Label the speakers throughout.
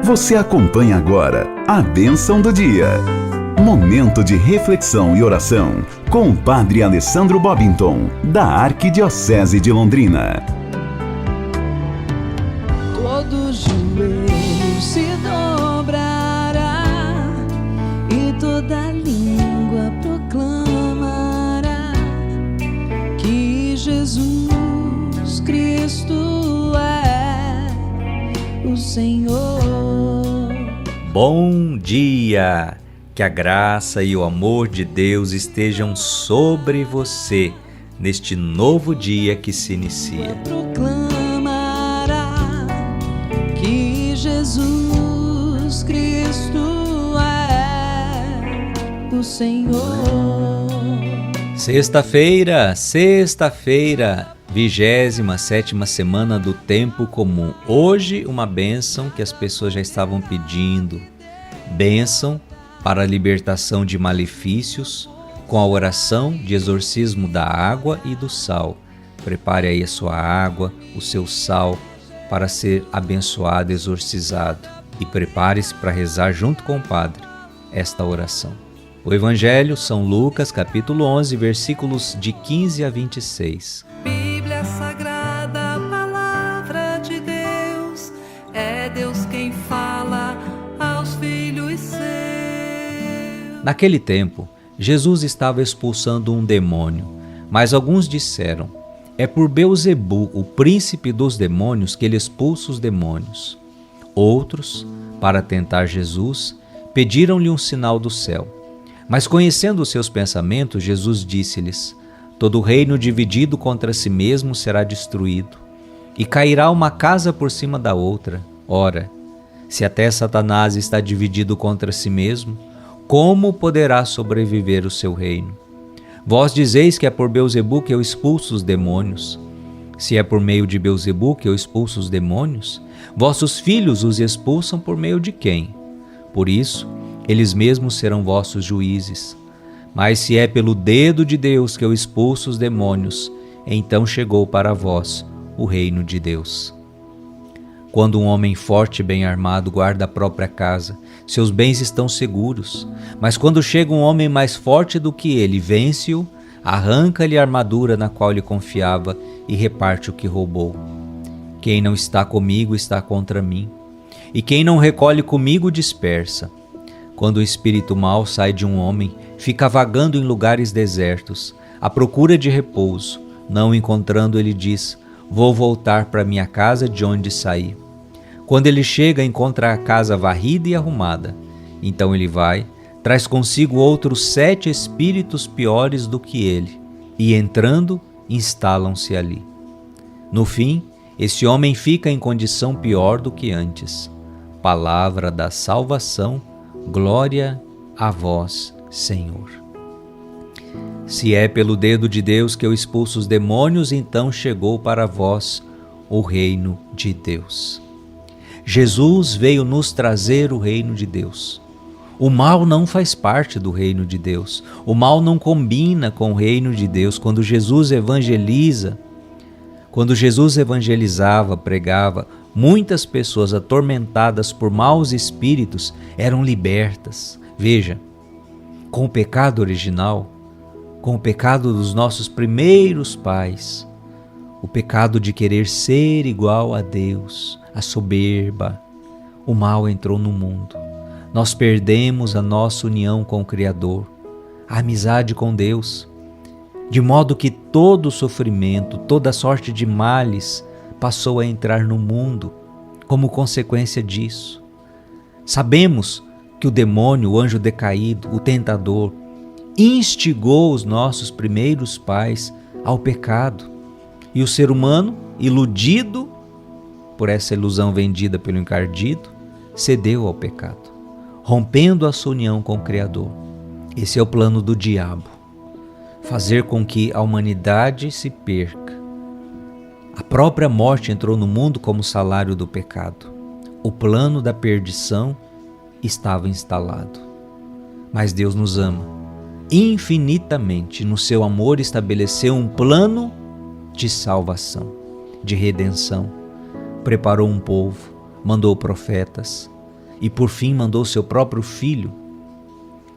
Speaker 1: Você acompanha agora a bênção do dia. Momento de reflexão e oração com o Padre Alessandro Bobington, da Arquidiocese de Londrina.
Speaker 2: Todo joelho se dobrará e toda língua proclamará que Jesus Cristo é o Senhor.
Speaker 3: Bom dia! Que a graça e o amor de Deus estejam sobre você neste novo dia que se inicia.
Speaker 2: Proclamará que Jesus Cristo é o Senhor.
Speaker 3: Sexta-feira, 27ª semana do Tempo Comum. Hoje uma bênção que as pessoas já estavam pedindo. Bênção para a libertação de malefícios com a oração de exorcismo da água e do sal. Prepare aí a sua água, o seu sal para ser abençoado, exorcizado. E prepare-se para rezar junto com o Padre esta oração. O Evangelho, São Lucas, capítulo 11, versículos de 15 a 26.
Speaker 4: Bíblia Sagrada, Palavra de Deus, é Deus quem fala aos filhos seus.
Speaker 3: Naquele tempo, Jesus estava expulsando um demônio, mas alguns disseram: é por Beelzebu, o príncipe dos demônios, que ele expulsa os demônios. Outros, para tentar Jesus, pediram-lhe um sinal do céu. Mas conhecendo os seus pensamentos, Jesus disse-lhes: todo reino dividido contra si mesmo será destruído, e cairá uma casa por cima da outra. Ora, se até Satanás está dividido contra si mesmo, como poderá sobreviver o seu reino? Vós dizeis que é por Beelzebu que eu expulso os demônios. Se é por meio de Beelzebu que eu expulso os demônios, vossos filhos os expulsam por meio de quem? Por isso, eles mesmos serão vossos juízes. Mas se é pelo dedo de Deus que eu expulso os demônios, então chegou para vós o reino de Deus. Quando um homem forte e bem armado guarda a própria casa, seus bens estão seguros. Mas quando chega um homem mais forte do que ele, vence-o, arranca-lhe a armadura na qual ele confiava e reparte o que roubou. Quem não está comigo está contra mim, e quem não recolhe comigo dispersa. Quando o espírito mau sai de um homem, fica vagando em lugares desertos, à procura de repouso. Não encontrando, ele diz: vou voltar para minha casa de onde saí. Quando ele chega, encontra a casa varrida e arrumada. Então ele vai, traz consigo outros 7 espíritos piores do que ele, e entrando, instalam-se ali. No fim, esse homem fica em condição pior do que antes. Palavra da salvação. Glória a vós, Senhor. Se é pelo dedo de Deus que eu expulso os demônios, então chegou para vós o reino de Deus. Jesus veio nos trazer o reino de Deus. O mal não faz parte do reino de Deus. O mal não combina com o reino de Deus. Quando Jesus evangelizava, pregava, muitas pessoas atormentadas por maus espíritos eram libertas. Veja, com o pecado original, com o pecado dos nossos primeiros pais, o pecado de querer ser igual a Deus, a soberba, o mal entrou no mundo. Nós perdemos a nossa união com o Criador, a amizade com Deus, de modo que todo o sofrimento, toda sorte de males passou a entrar no mundo como consequência disso. Sabemos que o demônio, o anjo decaído, o tentador, instigou os nossos primeiros pais ao pecado. E o ser humano, iludido por essa ilusão vendida pelo encardido, cedeu ao pecado, rompendo a sua união com o Criador. Esse é o plano do diabo: fazer com que a humanidade se perca. A própria morte entrou no mundo como salário do pecado. O plano da perdição estava instalado. Mas Deus nos ama infinitamente. No seu amor estabeleceu um plano de salvação, de redenção. Preparou um povo, mandou profetas, e por fim mandou seu próprio Filho.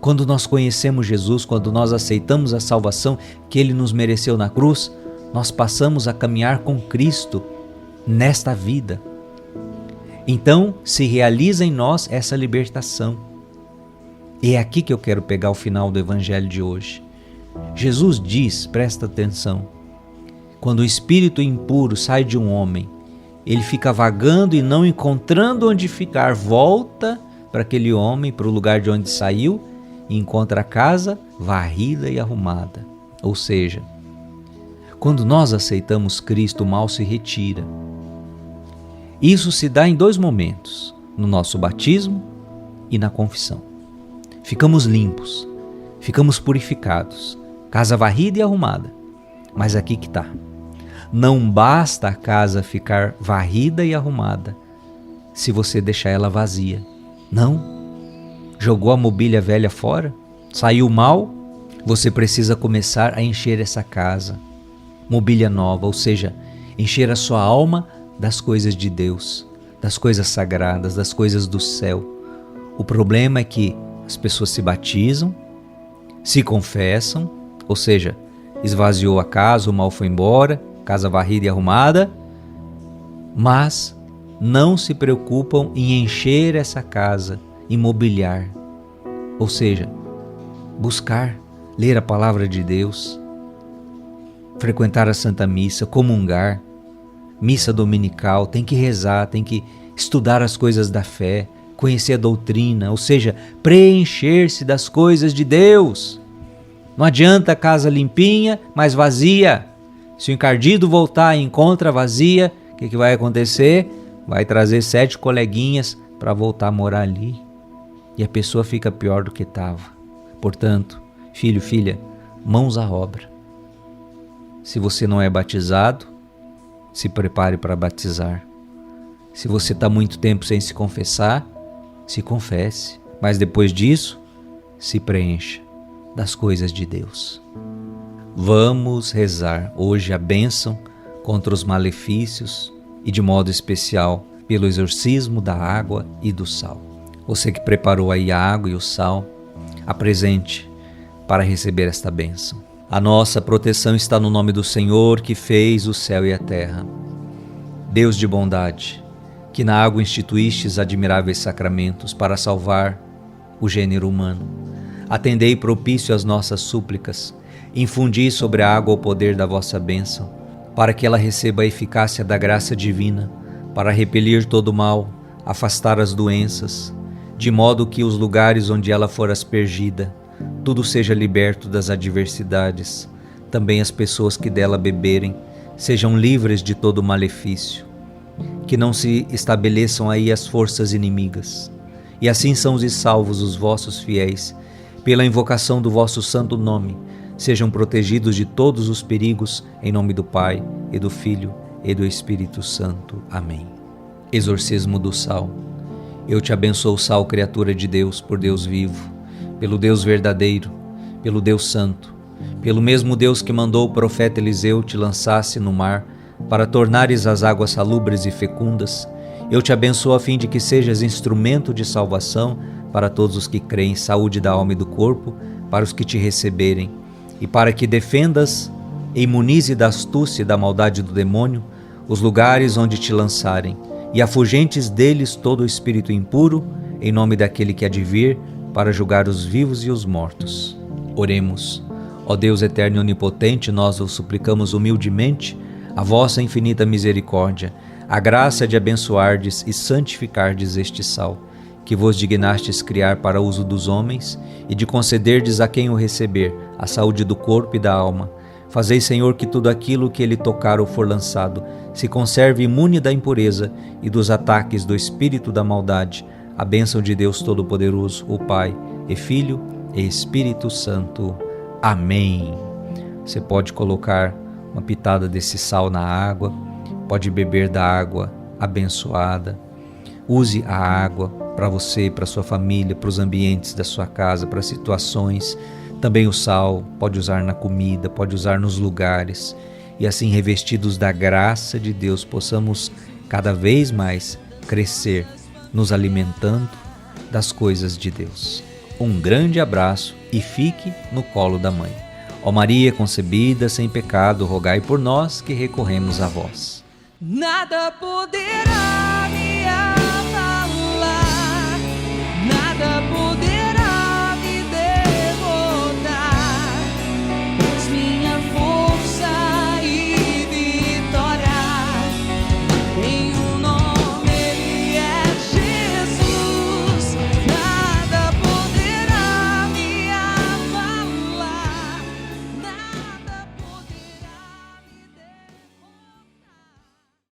Speaker 3: Quando nós conhecemos Jesus, quando nós aceitamos a salvação que Ele nos mereceu na cruz, nós passamos a caminhar com Cristo nesta vida. Então se realiza em nós essa libertação. E é aqui que eu quero pegar o final do Evangelho de hoje. Jesus diz, presta atenção, quando o espírito impuro sai de um homem, ele fica vagando e não encontrando onde ficar, volta para aquele homem, para o lugar de onde saiu, e encontra a casa varrida e arrumada. Ou seja, quando nós aceitamos Cristo, o mal se retira. Isso se dá em 2 momentos, no nosso batismo e na confissão. Ficamos limpos, ficamos purificados, casa varrida e arrumada. Mas aqui que está. Não basta a casa ficar varrida e arrumada se você deixar ela vazia. Não. Jogou a mobília velha fora? Saiu mal? Você precisa começar a encher essa casa. Mobília nova, ou seja, encher a sua alma das coisas de Deus, das coisas sagradas, das coisas do céu. O problema é que as pessoas se batizam, se confessam, ou seja, esvaziou a casa, o mal foi embora, casa varrida e arrumada, mas não se preocupam em encher essa casa, em mobiliar, ou seja, buscar, ler a palavra de Deus, frequentar a Santa Missa, comungar, missa dominical, tem que rezar, tem que estudar as coisas da fé, conhecer a doutrina, ou seja, preencher-se das coisas de Deus. Não adianta a casa limpinha, mas vazia. Se o encardido voltar e encontra vazia, o que vai acontecer? Vai trazer 7 coleguinhas para voltar a morar ali. E a pessoa fica pior do que estava. Portanto, filho, filha, mãos à obra. Se você não é batizado, se prepare para batizar. Se você está muito tempo sem se confessar, se confesse. Mas depois disso, se preencha das coisas de Deus. Vamos rezar hoje a bênção contra os malefícios e de modo especial pelo exorcismo da água e do sal. Você que preparou aí a água e o sal, apresente para receber esta bênção. A nossa proteção está no nome do Senhor que fez o céu e a terra. Deus de bondade, que na água instituístes admiráveis sacramentos para salvar o gênero humano, atendei propício às nossas súplicas, infundi sobre a água o poder da vossa bênção, para que ela receba a eficácia da graça divina, para repelir todo o mal, afastar as doenças, de modo que os lugares onde ela for aspergida, tudo seja liberto das adversidades, também as pessoas que dela beberem sejam livres de todo malefício, que não se estabeleçam aí as forças inimigas, e assim são e salvos os vossos fiéis, pela invocação do vosso santo nome, sejam protegidos de todos os perigos, em nome do Pai, e do Filho, e do Espírito Santo. Amém. Exorcismo do sal. Eu te abençoo, sal, criatura de Deus, por Deus vivo, pelo Deus verdadeiro, pelo Deus santo, pelo mesmo Deus que mandou o profeta Eliseu te lançasse no mar, para tornares as águas salubres e fecundas. Eu te abençoo a fim de que sejas instrumento de salvação para todos os que creem, saúde da alma e do corpo, para os que te receberem, e para que defendas e imunize da astúcia e da maldade do demônio os lugares onde te lançarem, e afugentes deles todo o espírito impuro, em nome daquele que há de vir para julgar os vivos e os mortos. Oremos. Ó Deus eterno e onipotente, nós vos suplicamos humildemente a vossa infinita misericórdia, a graça de abençoardes e santificardes este sal, que vos dignastes criar para uso dos homens, e de concederdes a quem o receber a saúde do corpo e da alma. Fazei, Senhor, que tudo aquilo que ele tocar ou for lançado se conserve imune da impureza e dos ataques do espírito da maldade. A bênção de Deus Todo-Poderoso, o Pai, e Filho, e Espírito Santo. Amém. Você pode colocar uma pitada desse sal na água, pode beber da água abençoada. Use a água para você, para sua família, para os ambientes da sua casa, para situações. Também o sal pode usar na comida, pode usar nos lugares. E assim, revestidos da graça de Deus, possamos cada vez mais crescer, nos alimentando das coisas de Deus. Um grande abraço e fique no colo da mãe. Ó Maria concebida sem pecado, rogai por nós que recorremos a vós.
Speaker 2: Nada poderá